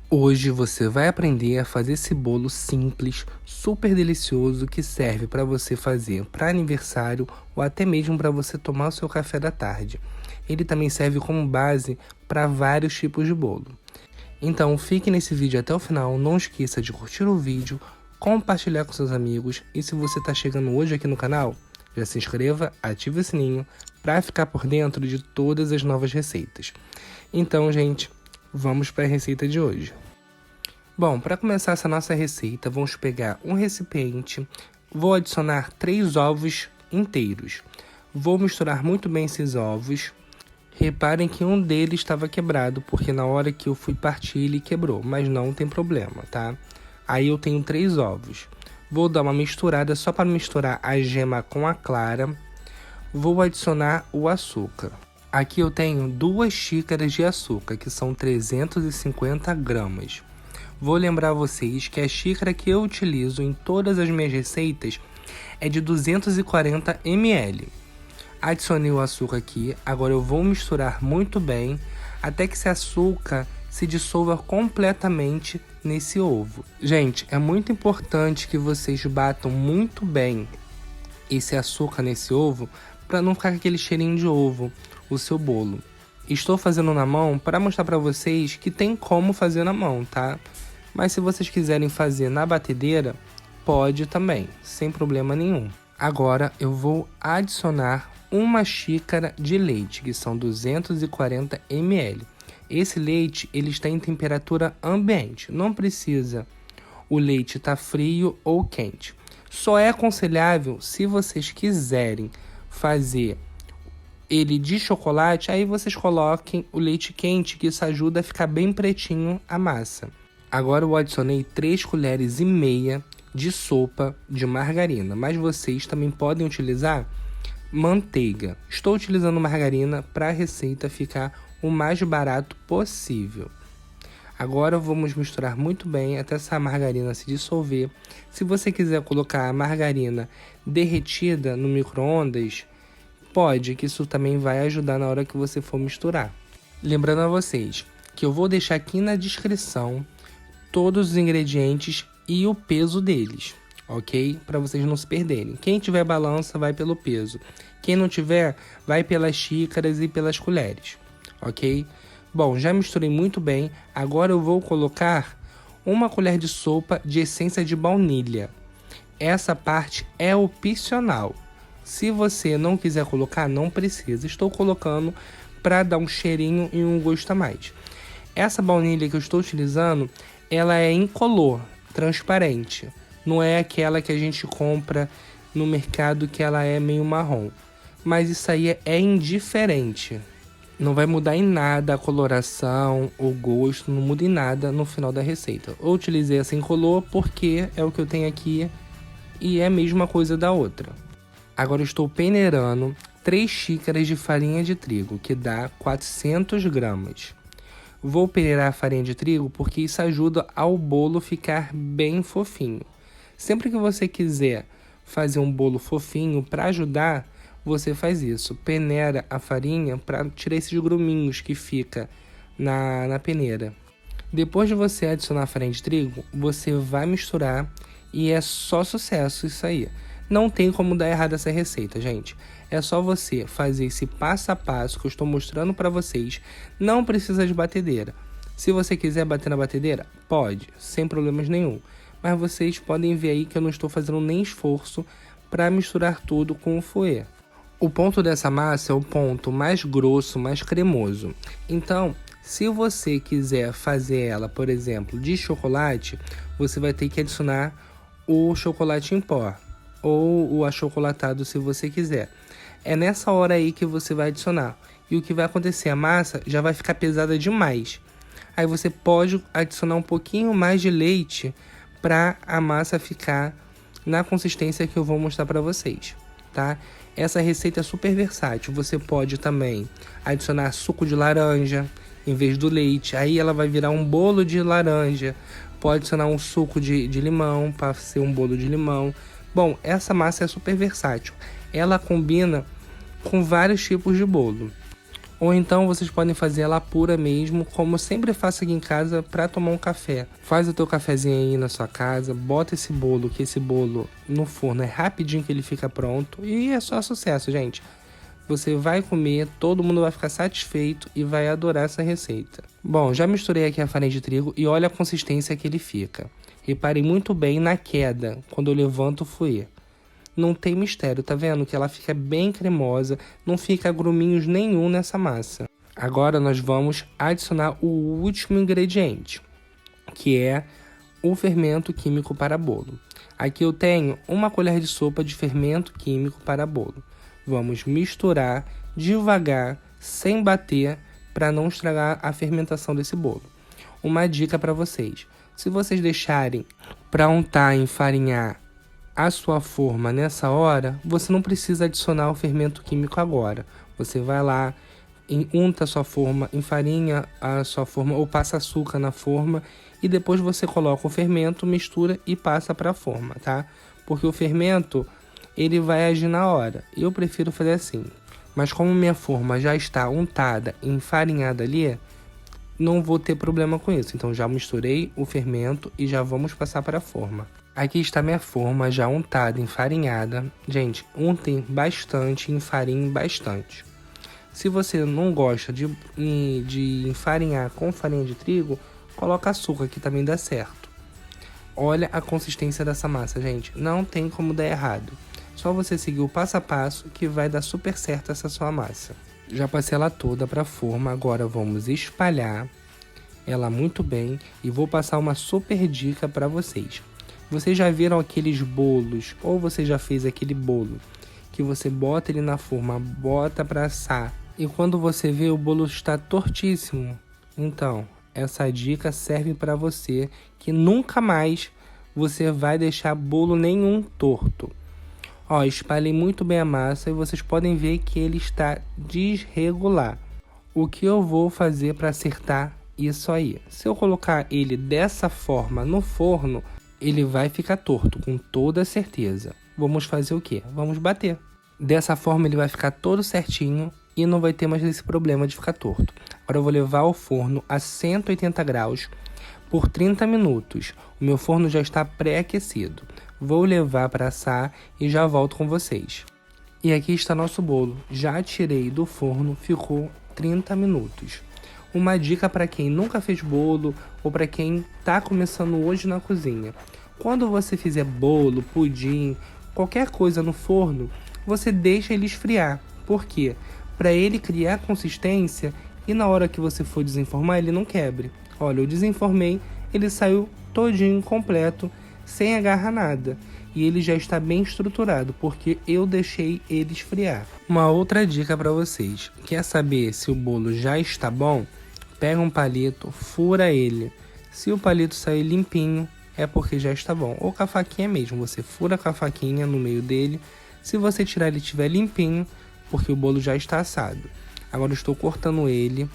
Hoje você vai aprender a fazer esse bolo simples, super delicioso, que serve para você fazer para aniversário ou até mesmo para você tomar o seu café da tarde. Ele também serve como base para vários tipos de bolo. Então fique nesse vídeo até o final, não esqueça de curtir o vídeo, compartilhar com seus amigos e se você está chegando hoje aqui no canal, já se inscreva, ative o sininho para ficar por dentro de todas as novas receitas. Então, gente, vamos para a receita de hoje. Bom, para começar essa nossa receita, vamos pegar um recipiente, vou adicionar 3 ovos inteiros. Vou misturar muito bem esses ovos. Reparem que um deles estava quebrado, porque na hora que eu fui partir ele quebrou, mas não tem problema, tá? Aí eu tenho 3 ovos. Vou dar uma misturada só para misturar a gema com a clara. Vou adicionar o açúcar. Aqui eu tenho 2 xícaras de açúcar, que são 350 gramas. Vou lembrar vocês que a xícara que eu utilizo em todas as minhas receitas é de 240 ml. Adicionei o açúcar aqui, agora eu vou misturar muito bem até que esse açúcar se dissolva completamente nesse ovo. Gente, é muito importante que vocês batam muito bem esse açúcar nesse ovo para não ficar com aquele cheirinho de ovo, o seu bolo. Estou fazendo na mão para mostrar para vocês que tem como fazer na mão, tá? Mas se vocês quiserem fazer na batedeira, pode também, sem problema nenhum. Agora eu vou adicionar 1 xícara de leite, que são 240 ml. Esse leite ele está em temperatura ambiente, não precisa o leite estar frio ou quente. Só é aconselhável se vocês quiserem fazer ele de chocolate, aí vocês coloquem o leite quente, que isso ajuda a ficar bem pretinho a massa. Agora eu adicionei 3 colheres e meia de sopa de margarina, mas vocês também podem utilizar manteiga. Estou utilizando margarina para a receita ficar o mais barato possível. Agora vamos misturar muito bem até essa margarina se dissolver. Se você quiser colocar a margarina derretida no micro-ondas, pode, que isso também vai ajudar na hora que você for misturar. Lembrando a vocês que eu vou deixar aqui na descrição todos os ingredientes e o peso deles, ok? Para vocês não se perderem. Quem tiver balança vai pelo peso. Quem não tiver, vai pelas xícaras e pelas colheres, ok? Bom, já misturei muito bem. Agora eu vou colocar 1 colher de sopa de essência de baunilha. Essa parte é opcional. Se você não quiser colocar, não precisa. Estou colocando para dar um cheirinho e um gosto a mais. Essa baunilha que eu estou utilizando, ela é incolor, transparente. Não é aquela que a gente compra no mercado que ela é meio marrom. Mas isso aí é indiferente. Não vai mudar em nada a coloração, o gosto, não muda em nada no final da receita. Eu utilizei essa incolor porque é o que eu tenho aqui e é a mesma coisa da outra. Agora eu estou peneirando 3 xícaras de farinha de trigo, que dá 400 gramas. Vou peneirar a farinha de trigo porque isso ajuda ao bolo ficar bem fofinho. Sempre que você quiser fazer um bolo fofinho, para ajudar, você faz isso. Peneira a farinha para tirar esses gruminhos que fica na peneira. Depois de você adicionar a farinha de trigo, você vai misturar e é só sucesso isso aí. Não tem como dar errado essa receita, gente. É só você fazer esse passo a passo que eu estou mostrando para vocês. Não precisa de batedeira. Se você quiser bater na batedeira, pode, sem problemas nenhum. Mas vocês podem ver aí que eu não estou fazendo nem esforço para misturar tudo com o fouet. O ponto dessa massa é o ponto mais grosso, mais cremoso. Então, se você quiser fazer ela, por exemplo, de chocolate, você vai ter que adicionar o chocolate em pó ou o achocolatado se você quiser. É nessa hora aí que você vai adicionar. E o que vai acontecer? A massa já vai ficar pesada demais. Aí você pode adicionar um pouquinho mais de leite para a massa ficar na consistência que eu vou mostrar para vocês, tá? Essa receita é super versátil. Você pode também adicionar suco de laranja em vez do leite. Aí ela vai virar um bolo de laranja. Pode adicionar um suco de limão para ser um bolo de limão. Bom, essa massa é super versátil. Ela combina com vários tipos de bolo. Ou então vocês podem fazer ela pura mesmo, como eu sempre faço aqui em casa para tomar um café. Faz o teu cafezinho aí na sua casa, bota esse bolo, que esse bolo no forno é rapidinho que ele fica pronto e é só sucesso, gente. Você vai comer, todo mundo vai ficar satisfeito e vai adorar essa receita. Bom, já misturei aqui a farinha de trigo e olha a consistência que ele fica. Reparem muito bem na queda, quando eu levanto o fouet. Não tem mistério, tá vendo? Que ela fica bem cremosa, não fica gruminhos nenhum nessa massa. Agora nós vamos adicionar o último ingrediente, que é o fermento químico para bolo. Aqui eu tenho 1 colher de sopa de fermento químico para bolo. Vamos misturar devagar, sem bater, para não estragar a fermentação desse bolo. Uma dica para vocês: se vocês deixarem para untar e enfarinhar a sua forma nessa hora, você não precisa adicionar o fermento químico agora. Você vai lá, unta a sua forma, enfarinha a sua forma ou passa açúcar na forma e depois você coloca o fermento, mistura e passa para a forma, tá? Porque o fermento, ele vai agir na hora. Eu prefiro fazer assim. Mas como minha forma já está untada e enfarinhada ali, não vou ter problema com isso. Então já misturei o fermento e já vamos passar para a forma. Aqui está minha forma já untada, enfarinhada. Gente, untem bastante, enfarinhe bastante. Se você não gosta de enfarinhar com farinha de trigo, coloca açúcar, que também dá certo. Olha a consistência dessa massa, gente. Não tem como dar errado. Só você seguir o passo a passo que vai dar super certo essa sua massa. Já passei ela toda para a forma, agora vamos espalhar ela muito bem e vou passar uma super dica para vocês. Vocês já viram aqueles bolos, ou você já fez aquele bolo, que você bota ele na forma, bota para assar, e quando você vê o bolo está tortíssimo? Então, essa dica serve para você, que nunca mais você vai deixar bolo nenhum torto. Ó, espalhei muito bem a massa e vocês podem ver que ele está desregular. O que eu vou fazer para acertar isso aí? Se eu colocar ele dessa forma no forno, ele vai ficar torto, com toda certeza. Vamos fazer o quê? Vamos bater. Dessa forma ele vai ficar todo certinho e não vai ter mais esse problema de ficar torto. Agora eu vou levar ao forno a 180 graus por 30 minutos. O meu forno já está pré-aquecido. Vou levar para assar e já volto com vocês. E aqui está nosso bolo. Já tirei do forno, ficou 30 minutos. Uma dica para quem nunca fez bolo ou para quem está começando hoje na cozinha. Quando você fizer bolo, pudim, qualquer coisa no forno, você deixa ele esfriar. Por quê? Para ele criar consistência e na hora que você for desenformar ele não quebre. Olha, eu desenformei, ele saiu todinho completo, sem agarrar nada. E ele já está bem estruturado, porque eu deixei ele esfriar. Uma outra dica para vocês. Quer saber se o bolo já está bom? Pega um palito, fura ele. Se o palito sair limpinho, é porque já está bom. Ou com a faquinha mesmo, você fura com a faquinha no meio dele. Se você tirar ele estiver limpinho, porque o bolo já está assado. Agora eu estou cortando ele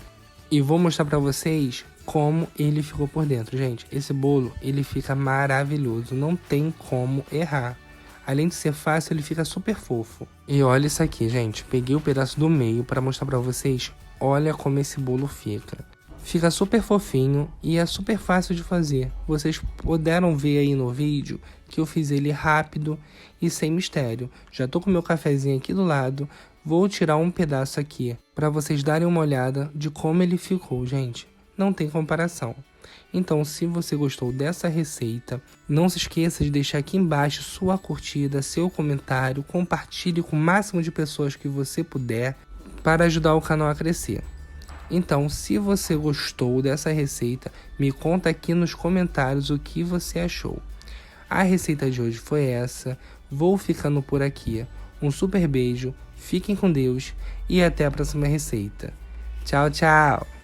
e vou mostrar para vocês como ele ficou por dentro. Gente, esse bolo, ele fica maravilhoso, não tem como errar. Além de ser fácil, ele fica super fofo. E olha isso aqui, gente, peguei o pedaço do meio para mostrar para vocês. Olha como esse bolo fica. Fica super fofinho e é super fácil de fazer. Vocês puderam ver aí no vídeo que eu fiz ele rápido e sem mistério. Já tô com meu cafezinho aqui do lado. Vou tirar um pedaço aqui para vocês darem uma olhada de como ele ficou, gente. Não tem comparação. Então, se você gostou dessa receita, não se esqueça de deixar aqui embaixo sua curtida, seu comentário, compartilhe com o máximo de pessoas que você puder para ajudar o canal a crescer. Então, se você gostou dessa receita, me conta aqui nos comentários o que você achou. A receita de hoje foi essa. Vou ficando por aqui. Um super beijo, fiquem com Deus e até a próxima receita. Tchau, tchau!